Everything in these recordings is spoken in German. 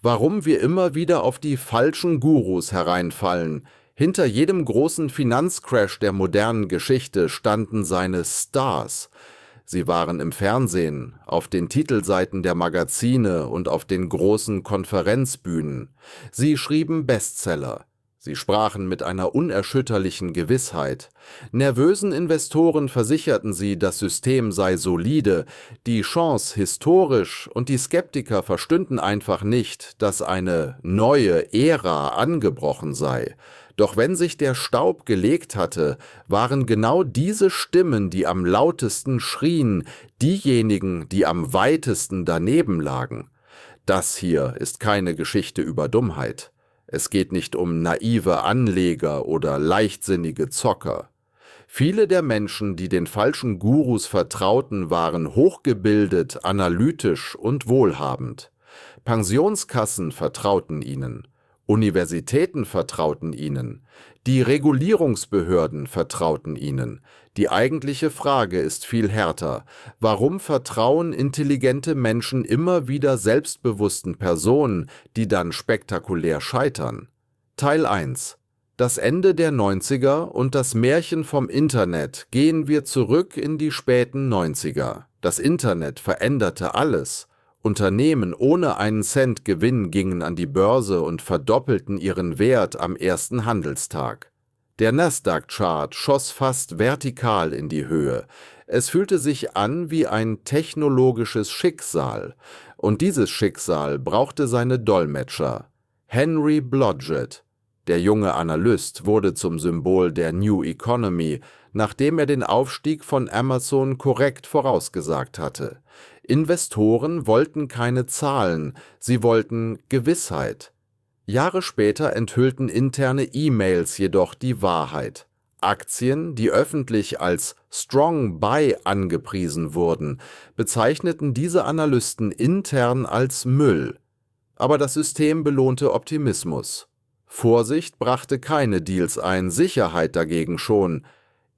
Warum wir immer wieder auf die falschen Gurus hereinfallen. Hinter jedem großen Finanzcrash der modernen Geschichte standen seine Stars. Sie waren im Fernsehen, auf den Titelseiten der Magazine und auf den großen Konferenzbühnen. Sie schrieben Bestseller. Sie sprachen mit einer unerschütterlichen Gewissheit. Nervösen Investoren versicherten sie, das System sei solide, die Chance historisch, und die Skeptiker verstünden einfach nicht, dass eine neue Ära angebrochen sei. Doch wenn sich der Staub gelegt hatte, waren genau diese Stimmen, die am lautesten schrien, diejenigen, die am weitesten daneben lagen. Das hier ist keine Geschichte über Dummheit. Es geht nicht um naive Anleger oder leichtsinnige Zocker. Viele der Menschen, die den falschen Gurus vertrauten, waren hochgebildet, analytisch und wohlhabend. Pensionskassen vertrauten ihnen, Universitäten vertrauten ihnen, die Regulierungsbehörden vertrauten ihnen. Die eigentliche Frage ist viel härter. Warum vertrauen intelligente Menschen immer wieder selbstbewussten Personen, die dann spektakulär scheitern? Teil 1. Das Ende der 90er und das Märchen vom Internet. Gehen wir zurück in die späten 90er. Das Internet veränderte alles. Unternehmen ohne einen Cent Gewinn gingen an die Börse und verdoppelten ihren Wert am ersten Handelstag. Der Nasdaq-Chart schoss fast vertikal in die Höhe. Es fühlte sich an wie ein technologisches Schicksal. Und dieses Schicksal brauchte seine Dolmetscher. Henry Blodgett, der junge Analyst, wurde zum Symbol der New Economy, nachdem er den Aufstieg von Amazon korrekt vorausgesagt hatte. Investoren wollten keine Zahlen, sie wollten Gewissheit. Jahre später enthüllten interne E-Mails jedoch die Wahrheit. Aktien, die öffentlich als Strong Buy angepriesen wurden, bezeichneten diese Analysten intern als Müll. Aber das System belohnte Optimismus. Vorsicht brachte keine Deals ein, Sicherheit dagegen schon.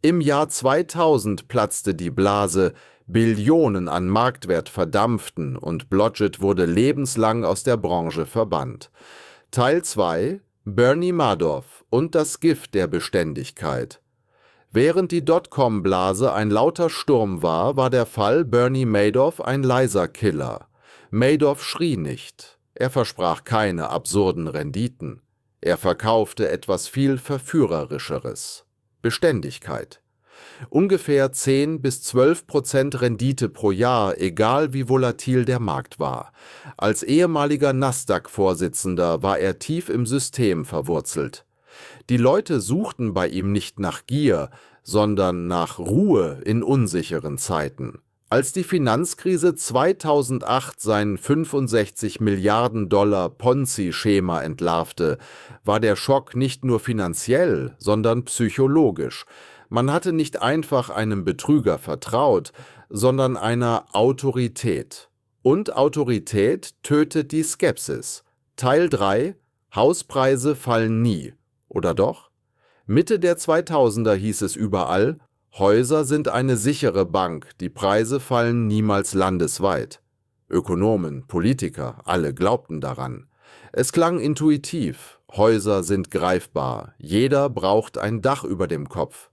Im Jahr 2000 platzte die Blase, Billionen an Marktwert verdampften und Blodgett wurde lebenslang aus der Branche verbannt. Teil 2: Bernie Madoff und das Gift der Beständigkeit. Während die Dotcom-Blase ein lauter Sturm war, war der Fall Bernie Madoff ein leiser Killer. Madoff schrie nicht. Er versprach keine absurden Renditen. Er verkaufte etwas viel Verführerischeres: Beständigkeit. Ungefähr 10–12% Rendite pro Jahr, egal wie volatil der Markt war. Als ehemaliger Nasdaq-Vorsitzender war er tief im System verwurzelt. Die Leute suchten bei ihm nicht nach Gier, sondern nach Ruhe in unsicheren Zeiten. Als die Finanzkrise 2008 sein 65 Milliarden Dollar Ponzi-Schema entlarvte, war der Schock nicht nur finanziell, sondern psychologisch. Man hatte nicht einfach einem Betrüger vertraut, sondern einer Autorität. Und Autorität tötet die Skepsis. Teil 3: Hauspreise fallen nie. Oder doch? Mitte der 2000er hieß es überall: Häuser sind eine sichere Bank, die Preise fallen niemals landesweit. Ökonomen, Politiker, alle glaubten daran. Es klang intuitiv: Häuser sind greifbar, jeder braucht ein Dach über dem Kopf.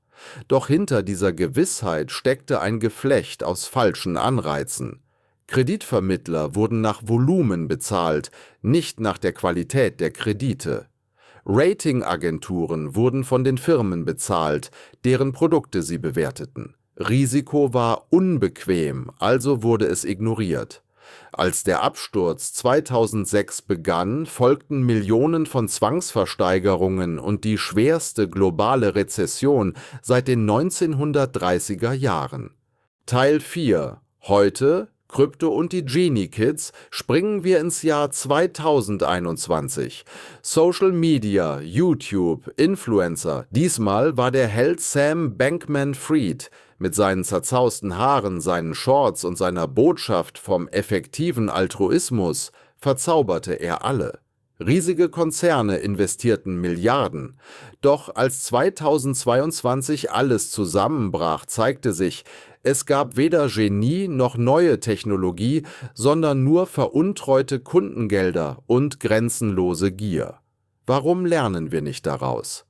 Doch hinter dieser Gewissheit steckte ein Geflecht aus falschen Anreizen. Kreditvermittler wurden nach Volumen bezahlt, nicht nach der Qualität der Kredite. Ratingagenturen wurden von den Firmen bezahlt, deren Produkte sie bewerteten. Risiko war unbequem, also wurde es ignoriert. Als der Absturz 2006 begann, folgten Millionen von Zwangsversteigerungen und die schwerste globale Rezession seit den 1930er Jahren. Teil 4: Heute, Krypto und die Genie Kids, springen wir ins Jahr 2021. Social Media, YouTube, Influencer. Diesmal war der Held Sam Bankman-Fried. Mit seinen zerzausten Haaren, seinen Shorts und seiner Botschaft vom effektiven Altruismus verzauberte er alle. Riesige Konzerne investierten Milliarden. Doch als 2022 alles zusammenbrach, zeigte sich, Es gab weder Genie noch neue Technologie, sondern nur veruntreute Kundengelder und grenzenlose Gier. Warum lernen wir nicht daraus?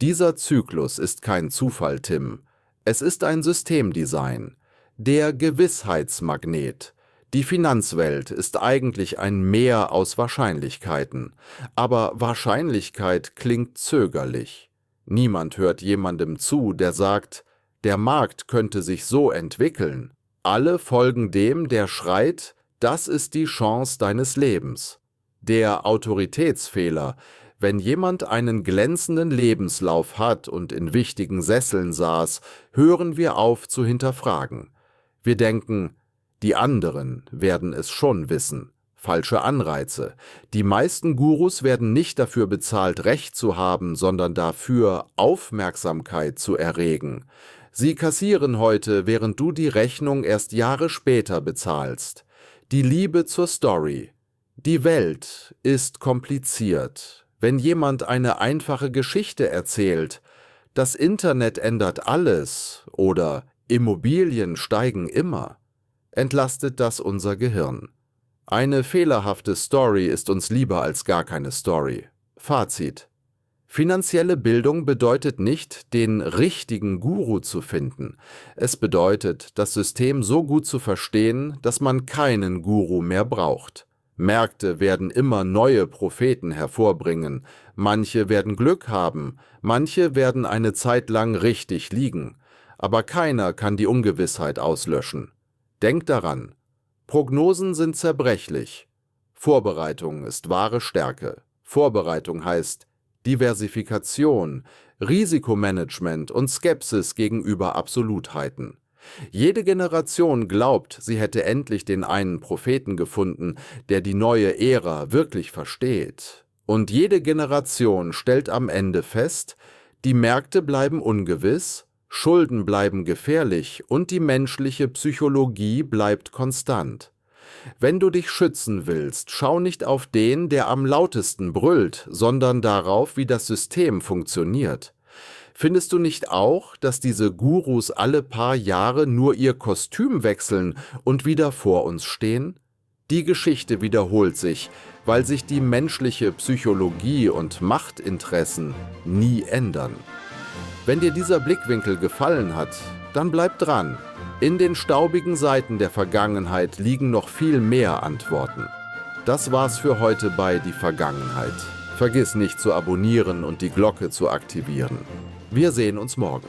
Dieser Zyklus ist kein Zufall, Tim. Es ist ein Systemdesign. Der Gewissheitsmagnet. Die Finanzwelt ist eigentlich ein Meer aus Wahrscheinlichkeiten. Aber Wahrscheinlichkeit klingt zögerlich. Niemand hört jemandem zu, der sagt, der Markt könnte sich so entwickeln. Alle folgen dem, der schreit, das ist die Chance deines Lebens. Der Autoritätsfehler. Wenn jemand einen glänzenden Lebenslauf hat und in wichtigen Sesseln saß, hören wir auf zu hinterfragen. Wir denken, die anderen werden es schon wissen. Falsche Anreize. Die meisten Gurus werden nicht dafür bezahlt, Recht zu haben, sondern dafür, Aufmerksamkeit zu erregen. Sie kassieren heute, während du die Rechnung erst Jahre später bezahlst. Die Liebe zur Story. Die Welt ist kompliziert. Wenn jemand eine einfache Geschichte erzählt, das Internet ändert alles oder Immobilien steigen immer, entlastet das unser Gehirn. Eine fehlerhafte Story ist uns lieber als gar keine Story. Fazit: Finanzielle Bildung bedeutet nicht, den richtigen Guru zu finden. Es bedeutet, das System so gut zu verstehen, dass man keinen Guru mehr braucht. Märkte werden immer neue Propheten hervorbringen. Manche werden Glück haben, manche werden eine Zeit lang richtig liegen. Aber keiner kann die Ungewissheit auslöschen. Denk daran, Prognosen sind zerbrechlich. Vorbereitung ist wahre Stärke. Vorbereitung heißt Diversifikation, Risikomanagement und Skepsis gegenüber Absolutheiten. Jede Generation glaubt, sie hätte endlich den einen Propheten gefunden, der die neue Ära wirklich versteht. Und jede Generation stellt am Ende fest, die Märkte bleiben ungewiss, Schulden bleiben gefährlich und die menschliche Psychologie bleibt konstant. Wenn du dich schützen willst, schau nicht auf den, der am lautesten brüllt, sondern darauf, wie das System funktioniert. Findest du nicht auch, dass diese Gurus alle paar Jahre nur ihr Kostüm wechseln und wieder vor uns stehen? Die Geschichte wiederholt sich, weil sich die menschliche Psychologie und Machtinteressen nie ändern. Wenn dir dieser Blickwinkel gefallen hat, dann bleib dran. In den staubigen Seiten der Vergangenheit liegen noch viel mehr Antworten. Das war's für heute bei Die Vergangenheit. Vergiss nicht zu abonnieren und die Glocke zu aktivieren. Wir sehen uns morgen.